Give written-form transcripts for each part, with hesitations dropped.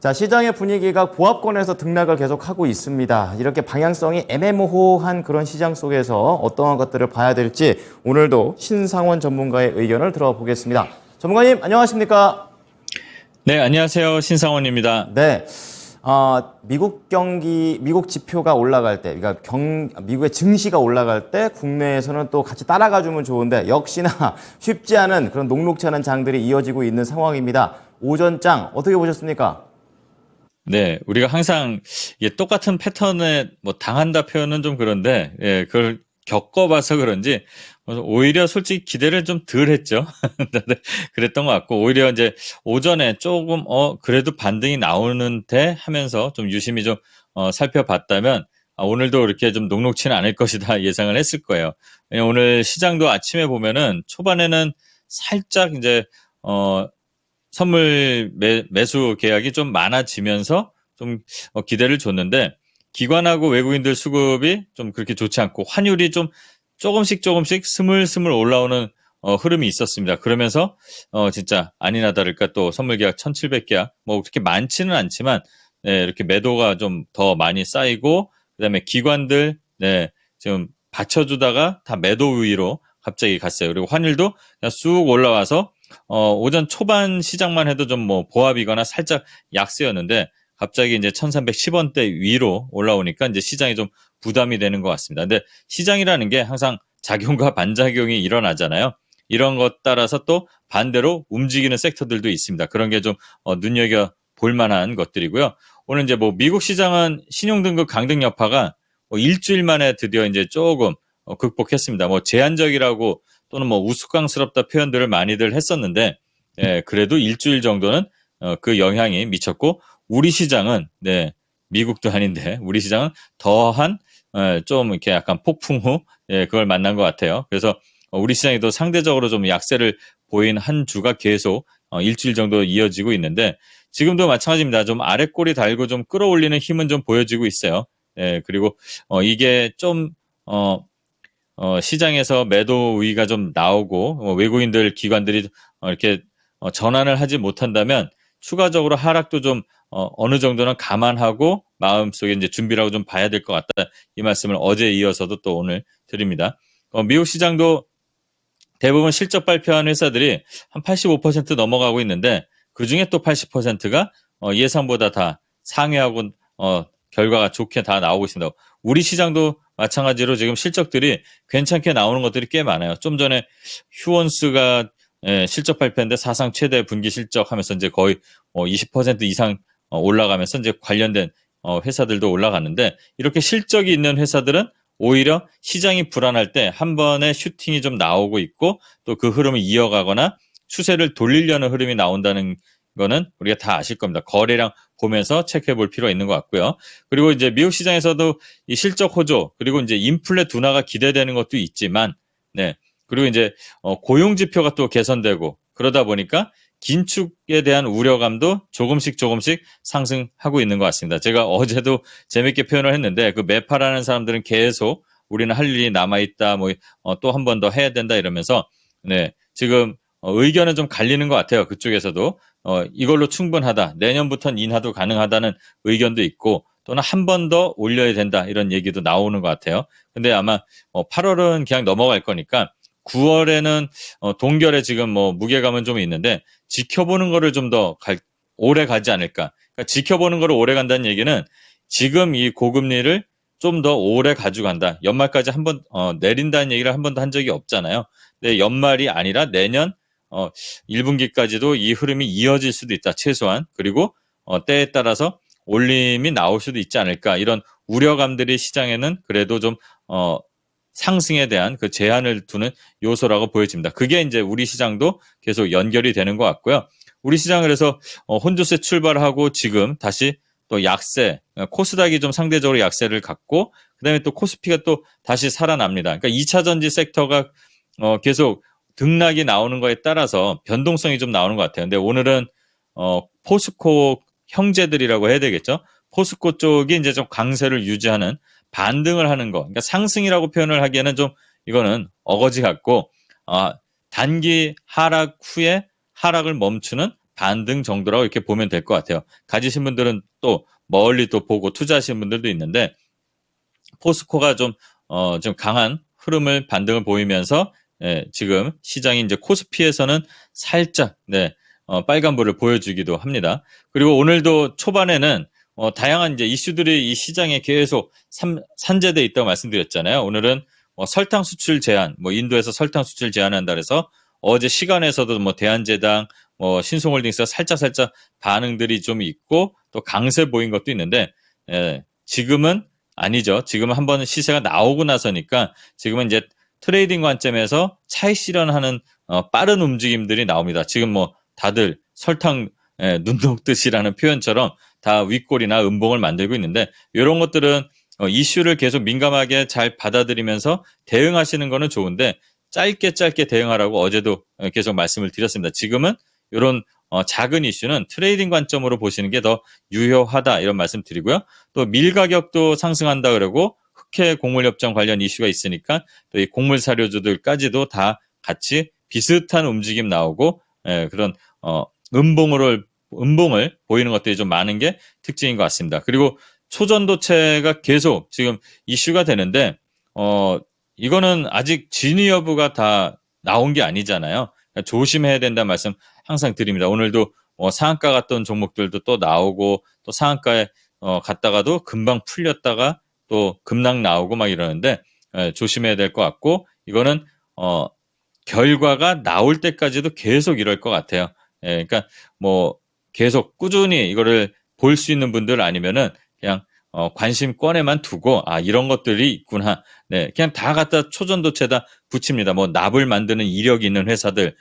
자, 시장의 분위기가 고압권에서 등락을 계속하고 있습니다. 이렇게 방향성이 애매모호한 그런 시장 속에서 어떠한 것들을 봐야 될지 오늘도 신상원 전문가의 의견을 들어보겠습니다. 전문가님, 안녕하십니까? 네, 안녕하세요. 신상원입니다. 네. 미국 지표가 올라갈 때, 그러니까 미국의 증시가 올라갈 때 국내에서는 또 같이 따라가 주면 좋은데 역시나 쉽지 않은 그런 녹록치 않은 장들이 이어지고 있는 상황입니다. 오전장 어떻게 보셨습니까? 네, 우리가 항상 똑같은 패턴에 당한다 표현은 좀 그런데, 그걸 겪어봐서 그런지, 오히려 솔직히 기대를 좀 덜 했죠. 그랬던 것 같고, 오히려 이제 오전에 조금, 그래도 반등이 나오는데 하면서 좀 유심히 좀, 살펴봤다면, 오늘도 이렇게 좀 녹록치는 않을 것이다 예상을 했을 거예요. 왜냐면 오늘 시장도 아침에 보면은 초반에는 살짝 이제, 선물 매수 계약이 좀 많아지면서 좀 기대를 줬는데 기관하고 외국인들 수급이 좀 그렇게 좋지 않고 환율이 좀 조금씩 스물스물 올라오는 흐름이 있었습니다. 그러면서 진짜 아니나 다를까 또 선물 계약 1,700계약 뭐 그렇게 많지는 않지만 네, 이렇게 매도가 좀 더 많이 쌓이고 그다음에 기관들 네, 지금 받쳐주다가 다 매도 위로 갑자기 갔어요. 그리고 환율도 그냥 쑥 올라와서 오전 초반 시장만 해도 좀 뭐 보합이거나 살짝 약세였는데 갑자기 이제 1310원대 위로 올라오니까 이제 시장이 좀 부담이 되는 것 같습니다. 근데 시장이라는 게 항상 작용과 반작용이 일어나잖아요. 이런 것 따라서 또 반대로 움직이는 섹터들도 있습니다. 그런 게 좀 눈여겨 볼 만한 것들이고요. 오늘 이제 뭐 미국 시장은 신용등급 강등 여파가 뭐 일주일 만에 드디어 이제 조금 극복했습니다. 뭐 제한적이라고 또는 뭐 우스꽝스럽다 표현들을 많이들 했었는데 그래도 일주일 정도는 그 영향이 미쳤고 우리 시장은 네, 미국도 아닌데 우리 시장은 더한 좀 이렇게 약간 폭풍 후 그걸 만난 것 같아요. 그래서 우리 시장이 또 상대적으로 좀 약세를 보인 한 주가 계속 일주일 정도 이어지고 있는데 지금도 마찬가지입니다. 좀 아랫골이 달고 좀 끌어올리는 힘은 좀 보여지고 있어요. 그리고 이게 좀 시장에서 매도 우위가 좀 나오고 외국인들 기관들이 이렇게 전환을 하지 못한다면 추가적으로 하락도 좀 어느 정도는 감안하고 마음속에 이제 준비라고 좀 봐야 될 것 같다. 이 말씀을 어제 이어서도 또 오늘 드립니다. 미국 시장도 대부분 실적 발표한 회사들이 한 85% 넘어가고 있는데 그중에 또 80%가 예상보다 다 상회하고 결과가 좋게 다 나오고 있습니다. 우리 시장도 마찬가지로 지금 실적들이 괜찮게 나오는 것들이 꽤 많아요. 좀 전에 휴원스가 실적 발표했는데 사상 최대 분기 실적 하면서 이제 거의 20% 이상 올라가면서 이제 관련된 회사들도 올라갔는데 이렇게 실적이 있는 회사들은 오히려 시장이 불안할 때 한 번에 슈팅이 좀 나오고 있고 또 그 흐름을 이어가거나 추세를 돌리려는 흐름이 나온다는 거는 우리가 다 아실 겁니다. 거래량 보면서 체크해 볼 필요가 있는 것 같고요. 그리고 이제 미국 시장에서도 이 실적 호조 그리고 이제 인플레 둔화가 기대되는 것도 있지만 네. 그리고 이제 고용 지표가 또 개선되고 그러다 보니까 긴축에 대한 우려감도 조금씩 상승하고 있는 것 같습니다. 제가 어제도 재밌게 표현을 했는데 그 매파라는 사람들은 계속 우리는 할 일이 남아있다, 뭐 또 한 번 더 해야 된다 이러면서 네 지금 의견은 좀 갈리는 것 같아요. 그쪽에서도 이걸로 충분하다, 내년부터는 인하도 가능하다는 의견도 있고 또는 한 번 더 올려야 된다 이런 얘기도 나오는 것 같아요. 근데 아마 8월은 그냥 넘어갈 거니까 9월에는 동결에 지금 뭐 무게감은 좀 있는데 지켜보는 거를 좀 더 오래 가지 않을까. 그러니까 지켜보는 거를 오래 간다는 얘기는 지금 이 고금리를 좀 더 오래 가져간다. 연말까지 한 번 내린다는 얘기를 한 번도 한 적이 없잖아요. 근데 연말이 아니라 내년 1분기까지도 이 흐름이 이어질 수도 있다. 최소한. 그리고 때에 따라서 올림이 나올 수도 있지 않을까. 이런 우려감들이 시장에는 그래도 좀 상승에 대한 그 제한을 두는 요소라고 보여집니다. 그게 이제 우리 시장도 계속 연결이 되는 것 같고요. 우리 시장 그래서 혼조세 출발하고 지금 다시 또 약세, 코스닥이 좀 상대적으로 약세를 갖고 그다음에 또 코스피가 또 다시 살아납니다. 그러니까 2차 전지 섹터가 계속 등락이 나오는 거에 따라서 변동성이 좀 나오는 것 같아요. 근데 오늘은 포스코 형제들이라고 해야 되겠죠? 포스코 쪽이 이제 좀 강세를 유지하는 반등을 하는 거. 그러니까 상승이라고 표현을 하기에는 좀 이거는 어거지 같고 단기 하락 후에 하락을 멈추는 반등 정도라고 이렇게 보면 될 것 같아요. 가지신 분들은 또 멀리 또 보고 투자하시는 분들도 있는데 포스코가 좀 강한 흐름을 반등을 보이면서 지금 시장이 이제 코스피에서는 살짝 빨간불을 보여주기도 합니다. 그리고 오늘도 초반에는 다양한 이제 이슈들이 이 시장에 계속 산재돼 있다고 말씀드렸잖아요. 오늘은 설탕 수출 제한, 인도에서 설탕 수출 제한한다 그래서 어제 시간에서도 대한제당, 신송홀딩스가 살짝 반응들이 좀 있고 또 강세 보인 것도 있는데 지금은 아니죠. 지금 한번 시세가 나오고 나서니까 지금은 이제 트레이딩 관점에서 차익 실현하는 빠른 움직임들이 나옵니다. 지금 다들 설탕 눈 녹듯이라는 표현처럼 다 윗골이나 음봉을 만들고 있는데 이런 것들은 이슈를 계속 민감하게 잘 받아들이면서 대응하시는 거는 좋은데 짧게 대응하라고 어제도 계속 말씀을 드렸습니다. 지금은 이런 작은 이슈는 트레이딩 관점으로 보시는 게 더 유효하다 이런 말씀 드리고요. 또 밀 가격도 상승한다 그러고 흑해 곡물협정 관련 이슈가 있으니까 또 이 곡물 사료주들까지도 다 같이 비슷한 움직임 나오고 그런 음봉을 보이는 것들이 좀 많은 게 특징인 것 같습니다. 그리고 초전도체가 계속 지금 이슈가 되는데 이거는 아직 진위 여부가 다 나온 게 아니잖아요. 그러니까 조심해야 된다는 말씀 항상 드립니다. 오늘도 상한가 갔던 종목들도 또 나오고 또 상한가에 갔다가도 금방 풀렸다가 또 급락 나오고 막 이러는데 조심해야 될 것 같고 이거는 결과가 나올 때까지도 계속 이럴 것 같아요. 그러니까 계속 꾸준히 이거를 볼 수 있는 분들 아니면은 그냥 관심권에만 두고 이런 것들이 있구나. 그냥 다 갖다 초전도체다 붙입니다. 납을 만드는 이력이 있는 회사들,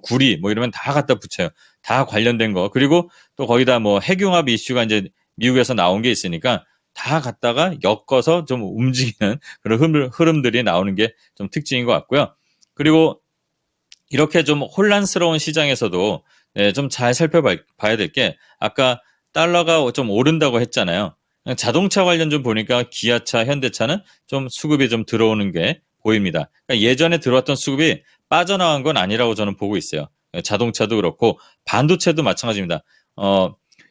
구리 이러면 다 갖다 붙여요. 다 관련된 거. 그리고 또 거기다 핵융합 이슈가 이제 미국에서 나온 게 있으니까 다 갖다가 엮어서 좀 움직이는 그런 흐름들이 나오는 게 좀 특징인 것 같고요. 그리고 이렇게 좀 혼란스러운 시장에서도 좀 잘 살펴봐야 될 게 아까 달러가 좀 오른다고 했잖아요. 자동차 관련 좀 보니까 기아차, 현대차는 좀 수급이 좀 들어오는 게 보입니다. 그러니까 예전에 들어왔던 수급이 빠져나간 건 아니라고 저는 보고 있어요. 자동차도 그렇고 반도체도 마찬가지입니다.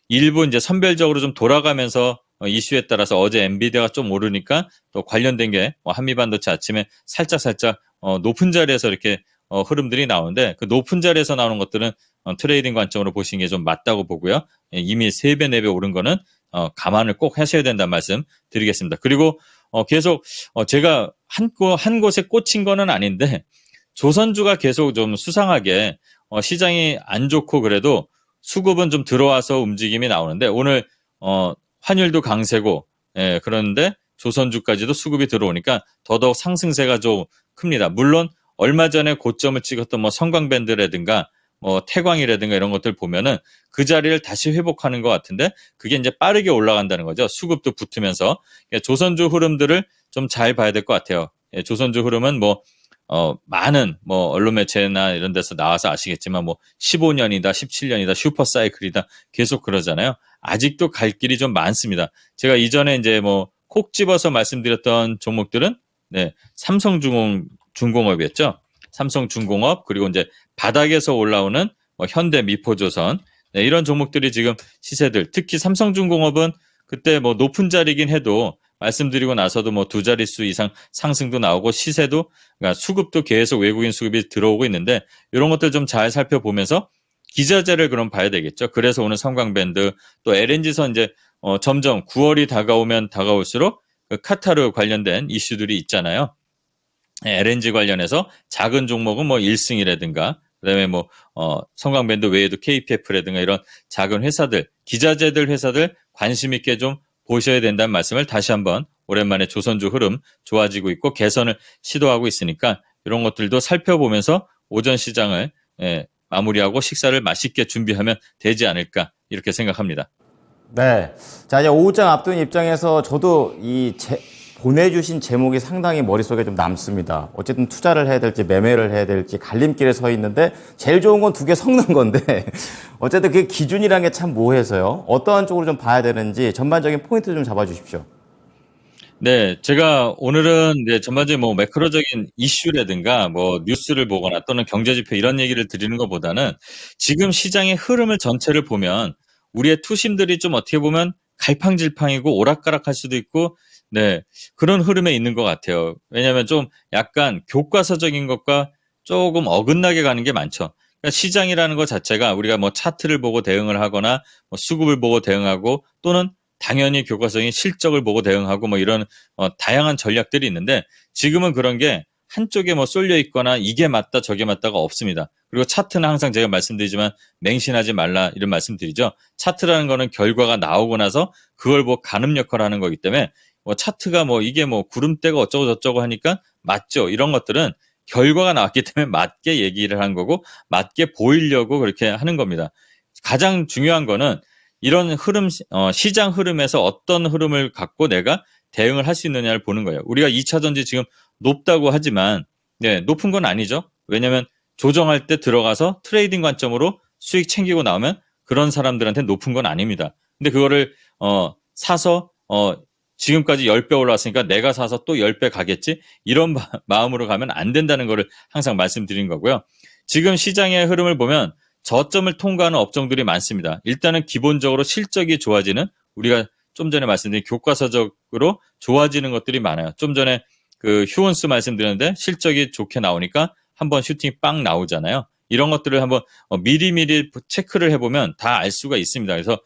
일부 이제 선별적으로 좀 돌아가면서 이슈에 따라서 어제 엔비디아가 좀 오르니까 또 관련된 게 한미반도체 아침에 살짝 높은 자리에서 이렇게 흐름들이 나오는데 그 높은 자리에서 나오는 것들은 트레이딩 관점으로 보시는 게 좀 맞다고 보고요. 이미 3배, 4배 오른 거는 감안을 꼭 하셔야 된다는 말씀 드리겠습니다. 그리고 계속 제가 한 곳에 꽂힌 거는 아닌데 조선주가 계속 좀 수상하게 시장이 안 좋고 그래도 수급은 좀 들어와서 움직임이 나오는데 오늘 환율도 강세고 그런데 조선주까지도 수급이 들어오니까 더더욱 상승세가 좀 큽니다. 물론 얼마 전에 고점을 찍었던 성광밴드라든가 태광이라든가 이런 것들 보면은 그 자리를 다시 회복하는 것 같은데 그게 이제 빠르게 올라간다는 거죠. 수급도 붙으면서 조선주 흐름들을 좀 잘 봐야 될 것 같아요. 조선주 흐름은 많은 언론 매체나 이런 데서 나와서 아시겠지만 15년이다, 17년이다, 슈퍼 사이클이다 계속 그러잖아요. 아직도 갈 길이 좀 많습니다. 제가 이전에 이제 콕 집어서 말씀드렸던 종목들은 삼성중공업이었죠. 삼성중공업 그리고 이제 바닥에서 올라오는 현대, 미포조선 이런 종목들이 지금 시세들 특히 삼성중공업은 그때 높은 자리긴 해도 말씀드리고 나서도 두 자릿수 이상 상승도 나오고 시세도 그러니까 수급도 계속 외국인 수급이 들어오고 있는데 이런 것들 좀 잘 살펴보면서 기자재를 그럼 봐야 되겠죠. 그래서 오늘 성광밴드 또 LNG선 이제 점점 9월이 다가오면 다가올수록 그 카타르 관련된 이슈들이 있잖아요. LNG 관련해서 작은 종목은 1승이라든가 그다음에 성광밴드 외에도 KPF라든가 이런 작은 회사들, 기자재들 회사들 관심 있게 좀 보셔야 된다는 말씀을 다시 한번 오랜만에 조선주 흐름 좋아지고 있고 개선을 시도하고 있으니까 이런 것들도 살펴보면서 오전 시장을 마무리하고 식사를 맛있게 준비하면 되지 않을까 이렇게 생각합니다. 네. 자, 이제 오후장 앞둔 입장에서 저도 보내주신 제목이 상당히 머릿속에 좀 남습니다. 어쨌든 투자를 해야 될지 매매를 해야 될지 갈림길에 서 있는데 제일 좋은 건 두 개 섞는 건데 어쨌든 그게 기준이란 게 참 모호해서요. 어떠한 쪽으로 좀 봐야 되는지 전반적인 포인트 좀 잡아주십시오. 네, 제가 오늘은 네, 전반적인 뭐 매크로적인 이슈라든가 뭐 뉴스를 보거나 또는 경제 지표 이런 얘기를 드리는 것보다는 지금 시장의 흐름을 전체를 보면 우리의 투심들이 좀 어떻게 보면 갈팡질팡이고 오락가락할 수도 있고 네, 그런 흐름에 있는 것 같아요. 왜냐하면 좀 약간 교과서적인 것과 조금 어긋나게 가는 게 많죠. 그러니까 시장이라는 것 자체가 우리가 뭐 차트를 보고 대응을 하거나 뭐 수급을 보고 대응하고 또는 당연히 교과서적인 실적을 보고 대응하고 뭐 이런 다양한 전략들이 있는데 지금은 그런 게 한쪽에 뭐 쏠려 있거나 이게 맞다 저게 맞다가 없습니다. 그리고 차트는 항상 제가 말씀드리지만 맹신하지 말라 이런 말씀드리죠. 차트라는 거는 결과가 나오고 나서 그걸 뭐 가늠 역할을 하는 거기 때문에 뭐 차트가 뭐 이게 뭐 구름대가 어쩌고 저쩌고 하니까 맞죠. 이런 것들은 결과가 나왔기 때문에 맞게 얘기를 한 거고 맞게 보이려고 그렇게 하는 겁니다. 가장 중요한 거는 이런 흐름, 시장 흐름에서 어떤 흐름을 갖고 내가 대응을 할 수 있느냐를 보는 거예요. 우리가 2차 전지 지금 높다고 하지만, 네, 높은 건 아니죠. 왜냐면 조정할 때 들어가서 트레이딩 관점으로 수익 챙기고 나오면 그런 사람들한테 높은 건 아닙니다. 근데 그거를, 사서, 지금까지 10배 올라왔으니까 내가 사서 또 10배 가겠지? 이런 마음으로 가면 안 된다는 거를 항상 말씀드린 거고요. 지금 시장의 흐름을 보면 저점을 통과하는 업종들이 많습니다. 일단은 기본적으로 실적이 좋아지는 우리가 좀 전에 말씀드린 교과서적으로 좋아지는 것들이 많아요. 좀 전에 그 휴원스 말씀드렸는데 실적이 좋게 나오니까 한번 슈팅이 빵 나오잖아요. 이런 것들을 한번 미리미리 체크를 해보면 다 알 수가 있습니다. 그래서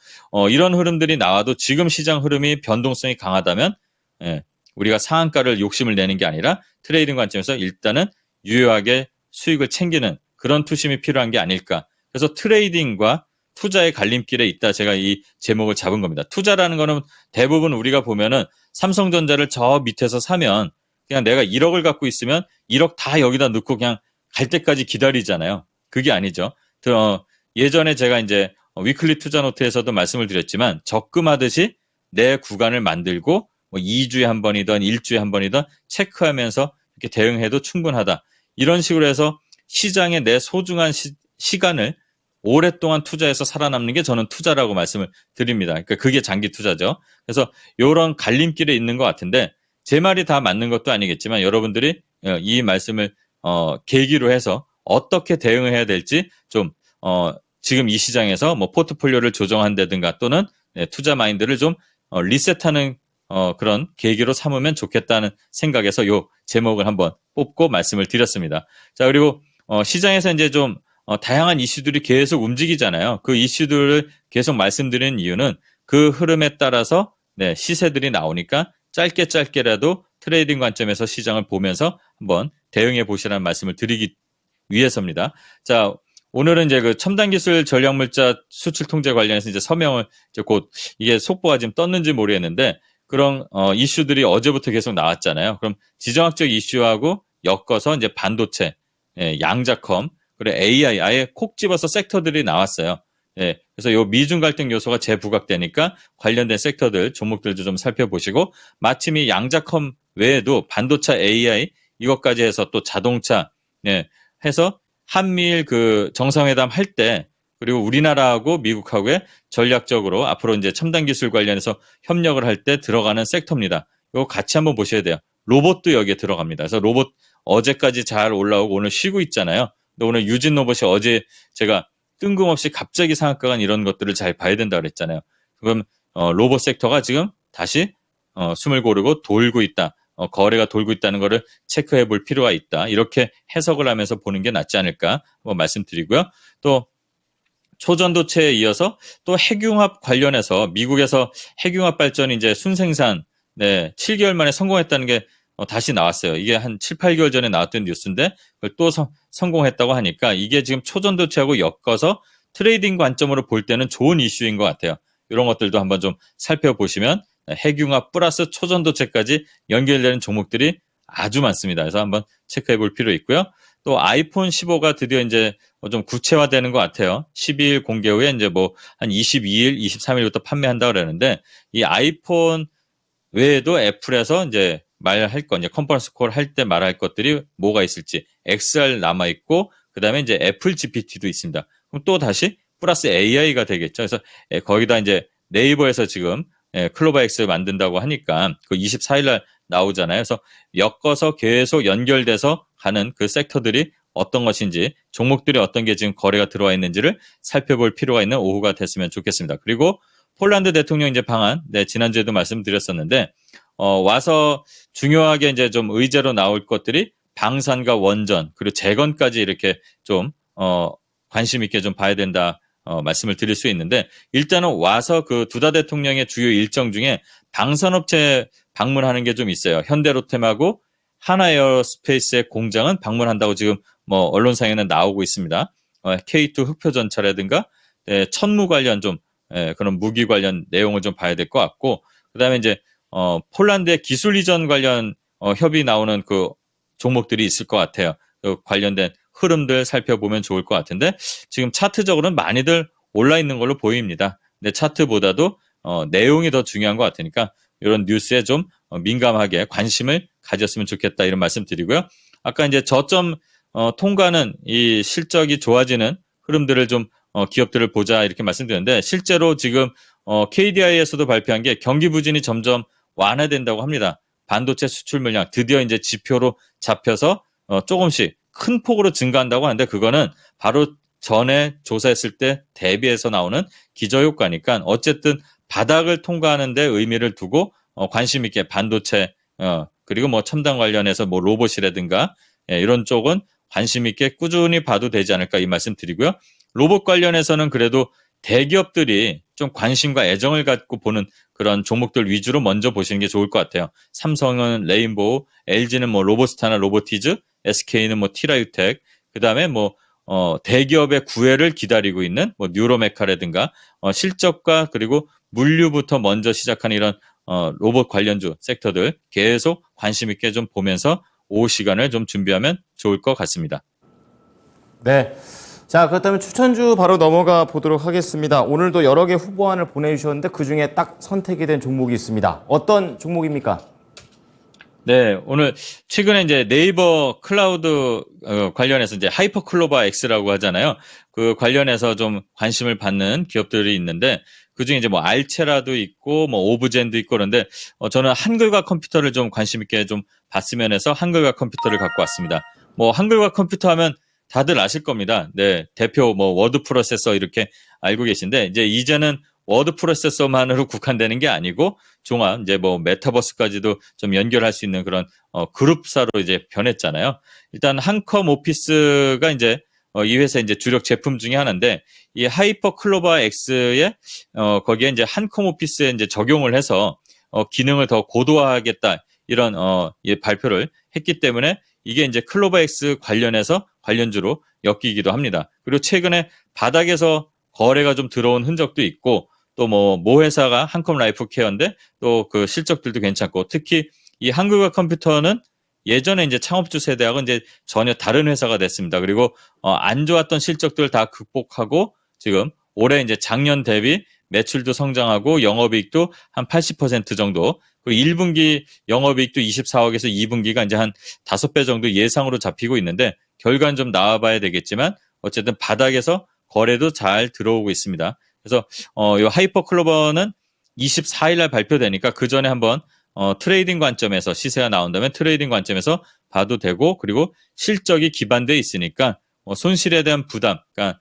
이런 흐름들이 나와도 지금 시장 흐름이 변동성이 강하다면 예, 우리가 상한가를 욕심을 내는 게 아니라 트레이딩 관점에서 일단은 유효하게 수익을 챙기는 그런 투심이 필요한 게 아닐까. 그래서 트레이딩과 투자의 갈림길에 있다. 제가 이 제목을 잡은 겁니다. 투자라는 거는 대부분 우리가 보면은 삼성전자를 저 밑에서 사면 그냥 내가 1억을 갖고 있으면 1억 다 여기다 넣고 그냥 갈 때까지 기다리잖아요. 그게 아니죠. 예전에 제가 이제 위클리 투자 노트에서도 말씀을 드렸지만 적금하듯이 내 구간을 만들고 뭐 2주에 한 번이든 1주에 한 번이든 체크하면서 이렇게 대응해도 충분하다. 이런 식으로 해서 시장에 내 소중한 시간을 오랫동안 투자해서 살아남는 게 저는 투자라고 말씀을 드립니다. 그러니까 그게 장기 투자죠. 그래서 이런 갈림길에 있는 것 같은데 제 말이 다 맞는 것도 아니겠지만 여러분들이 이 말씀을 계기로 해서 어떻게 대응을 해야 될지 좀 지금 이 시장에서 뭐 포트폴리오를 조정한다든가 또는 투자 마인드를 좀 리셋하는 그런 계기로 삼으면 좋겠다는 생각에서 요 제목을 한번 뽑고 말씀을 드렸습니다. 자, 그리고 시장에서 이제 좀 다양한 이슈들이 계속 움직이잖아요. 그 이슈들을 계속 말씀드리는 이유는 그 흐름에 따라서 네, 시세들이 나오니까 짧게라도 트레이딩 관점에서 시장을 보면서 한번 대응해 보시라는 말씀을 드리기 위해서입니다. 자, 오늘은 이제 그 첨단 기술 전략물자 수출 통제 관련해서 이제 서명을 이제 곧 이게 속보가 지금 떴는지 모르겠는데 그런 이슈들이 어제부터 계속 나왔잖아요. 그럼 지정학적 이슈하고 엮어서 이제 반도체, 양자컴, 그리고 AI 아예 콕 집어서 섹터들이 나왔어요. 예, 그래서 요 미중 갈등 요소가 재부각되니까 관련된 섹터들 종목들도 좀 살펴보시고 마침 이 양자컴 외에도 반도체 AI 이것까지 해서 또 자동차 해서 한미일 그 정상회담 할 때 그리고 우리나라하고 미국하고의 전략적으로 앞으로 이제 첨단 기술 관련해서 협력을 할 때 들어가는 섹터입니다. 이거 같이 한번 보셔야 돼요. 로봇도 여기에 들어갑니다. 그래서 로봇 어제까지 잘 올라오고 오늘 쉬고 있잖아요. 근데 오늘 유진 로봇이 어제 제가 뜬금없이 갑자기 상한가 간 이런 것들을 잘 봐야 된다 그랬잖아요. 그럼 로봇 섹터가 지금 다시 숨을 고르고 돌고 있다. 거래가 돌고 있다는 것을 체크해 볼 필요가 있다. 이렇게 해석을 하면서 보는 게 낫지 않을까 한번 말씀드리고요. 또 초전도체에 이어서 또 핵융합 관련해서 미국에서 핵융합 발전이 이제 순생산 7개월 만에 성공했다는 게 다시 나왔어요. 이게 한 7, 8개월 전에 나왔던 뉴스인데 그걸 또 성공했다고 하니까 이게 지금 초전도체하고 엮어서 트레이딩 관점으로 볼 때는 좋은 이슈인 것 같아요. 이런 것들도 한번 좀 살펴보시면 핵융합 플러스 초전도체까지 연결되는 종목들이 아주 많습니다. 그래서 한번 체크해 볼 필요 있고요. 또 아이폰 15가 드디어 이제 좀 구체화되는 것 같아요. 12일 공개 후에 이제 뭐 한 22일, 23일부터 판매한다고 그러는데 이 아이폰 외에도 애플에서 이제 말할 거, 이제 컨퍼런스 콜 할 때 말할 것들이 뭐가 있을지 XR 남아있고, 그 다음에 이제 애플 GPT도 있습니다. 그럼 또 다시 플러스 AI가 되겠죠. 그래서 거기다 이제 네이버에서 지금 클로바엑스 만든다고 하니까 그 24일 날 나오잖아요. 그래서 엮어서 계속 연결돼서 가는 그 섹터들이 어떤 것인지, 종목들이 어떤 게 지금 거래가 들어와 있는지를 살펴볼 필요가 있는 오후가 됐으면 좋겠습니다. 그리고 폴란드 대통령 이제 방한, 지난주에도 말씀드렸었는데, 와서 중요하게 이제 좀 의제로 나올 것들이 방산과 원전, 그리고 재건까지 이렇게 좀, 관심 있게 좀 봐야 된다, 말씀을 드릴 수 있는데, 일단은 와서 그 두다 대통령의 주요 일정 중에 방산업체 방문하는 게 좀 있어요. 현대로템하고 하나에어스페이스의 공장은 방문한다고 지금 뭐 언론상에는 나오고 있습니다. K2 흑표전차라든가 천무 관련 좀 그런 무기 관련 내용을 좀 봐야 될 것 같고, 그다음에 이제 폴란드의 기술 이전 관련 협의 나오는 그 종목들이 있을 것 같아요. 그 관련된 흐름들 살펴보면 좋을 것 같은데, 지금 차트적으로는 많이들 올라 있는 걸로 보입니다. 근데 차트보다도 내용이 더 중요한 것 같으니까 이런 뉴스에 좀 민감하게 관심을 가졌으면 좋겠다, 이런 말씀 드리고요. 아까 이제 저점 통과는 이 실적이 좋아지는 흐름들을 좀 기업들을 보자 이렇게 말씀드렸는데, 실제로 지금 KDI에서도 발표한 게 경기 부진이 점점 완화된다고 합니다. 반도체 수출 물량 드디어 이제 지표로 잡혀서 조금씩 큰 폭으로 증가한다고 하는데, 그거는 바로 전에 조사했을 때 대비해서 나오는 기저효과니까 어쨌든 바닥을 통과하는 데 의미를 두고 관심 있게 반도체 그리고 뭐 첨단 관련해서 뭐 로봇이라든가 이런 쪽은 관심 있게 꾸준히 봐도 되지 않을까, 이 말씀 드리고요. 로봇 관련해서는 그래도 대기업들이 좀 관심과 애정을 갖고 보는 그런 종목들 위주로 먼저 보시는 게 좋을 것 같아요. 삼성은 레인보우, LG는 뭐 로보스타나 로보티즈, SK는 뭐 티라유텍, 그다음에 뭐 대기업의 구애를 기다리고 있는 뭐 뉴로메카라든가 실적과 그리고 물류부터 먼저 시작하는 이런 로봇 관련주 섹터들 계속 관심 있게 좀 보면서 오후 시간을 좀 준비하면 좋을 것 같습니다. 네. 자, 그렇다면 추천주 바로 넘어가 보도록 하겠습니다. 오늘도 여러 개 후보안을 보내주셨는데 그중에 딱 선택이 된 종목이 있습니다. 어떤 종목입니까? 네, 오늘 최근에 이제 네이버 클라우드 관련해서 이제 하이퍼클로바 X라고 하잖아요. 그 관련해서 좀 관심을 받는 기업들이 있는데, 그중에 이제 뭐 알체라도 있고 뭐 오브젠도 있고 그런데 저는 한글과 컴퓨터를 좀 관심 있게 좀 봤으면 해서 한글과 컴퓨터를 갖고 왔습니다. 뭐 한글과 컴퓨터 하면 다들 아실 겁니다. 네, 대표 뭐 워드 프로세서 이렇게 알고 계신데, 이제는 워드 프로세서만으로 국한되는 게 아니고 종합 이제 뭐 메타버스까지도 좀 연결할 수 있는 그런 그룹사로 이제 변했잖아요. 일단 한컴 오피스가 이제 이 회사 이제 주력 제품 중에 하나인데, 이 하이퍼 클로바 X에 거기에 이제 한컴 오피스에 이제 적용을 해서 기능을 더 고도화하겠다, 이런 발표를 했기 때문에 이게 이제 클로바 X 관련해서 관련주로 엮이기도 합니다. 그리고 최근에 바닥에서 거래가 좀 들어온 흔적도 있고, 또 모 회사가 한컴 라이프 케어인데 또 그 실적들도 괜찮고, 특히 이 한글과 컴퓨터는 예전에 이제 창업주 세대하고 이제 전혀 다른 회사가 됐습니다. 그리고 안 좋았던 실적들을 다 극복하고 지금 올해 이제 작년 대비 매출도 성장하고 영업이익도 한 80% 정도, 그리고 1분기 영업이익도 24억에서 2분기가 이제 한 5배 정도 예상으로 잡히고 있는데, 결과는 좀 나와봐야 되겠지만 어쨌든 바닥에서 거래도 잘 들어오고 있습니다. 그래서 이 하이퍼클로버는 24일 날 발표되니까 그 전에 한번 트레이딩 관점에서 시세가 나온다면 트레이딩 관점에서 봐도 되고, 그리고 실적이 기반돼 있으니까 손실에 대한 부담, 그러니까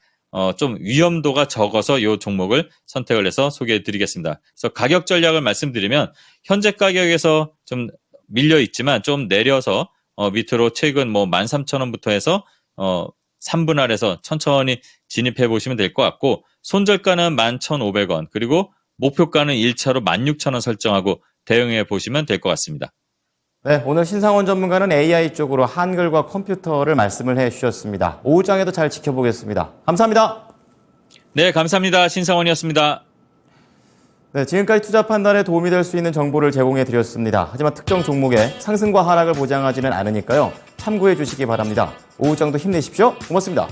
좀 위험도가 적어서 이 종목을 선택을 해서 소개해 드리겠습니다. 그래서 가격 전략을 말씀드리면 현재 가격에서 좀 밀려 있지만 좀 내려서 밑으로 최근 뭐 13,000원부터 해서 3분할해서 천천히 진입해 보시면 될 것 같고, 손절가는 11,500원, 그리고 목표가는 1차로 16,000원 설정하고 대응해 보시면 될 것 같습니다. 네, 오늘 신상원 전문가는 AI 쪽으로 한글과 컴퓨터를 말씀을 해주셨습니다. 오후장에도 잘 지켜보겠습니다. 감사합니다. 네, 감사합니다. 신상원이었습니다. 네, 지금까지 투자 판단에 도움이 될 수 있는 정보를 제공해 드렸습니다. 하지만 특정 종목의 상승과 하락을 보장하지는 않으니까요. 참고해 주시기 바랍니다. 오후장도 힘내십시오. 고맙습니다.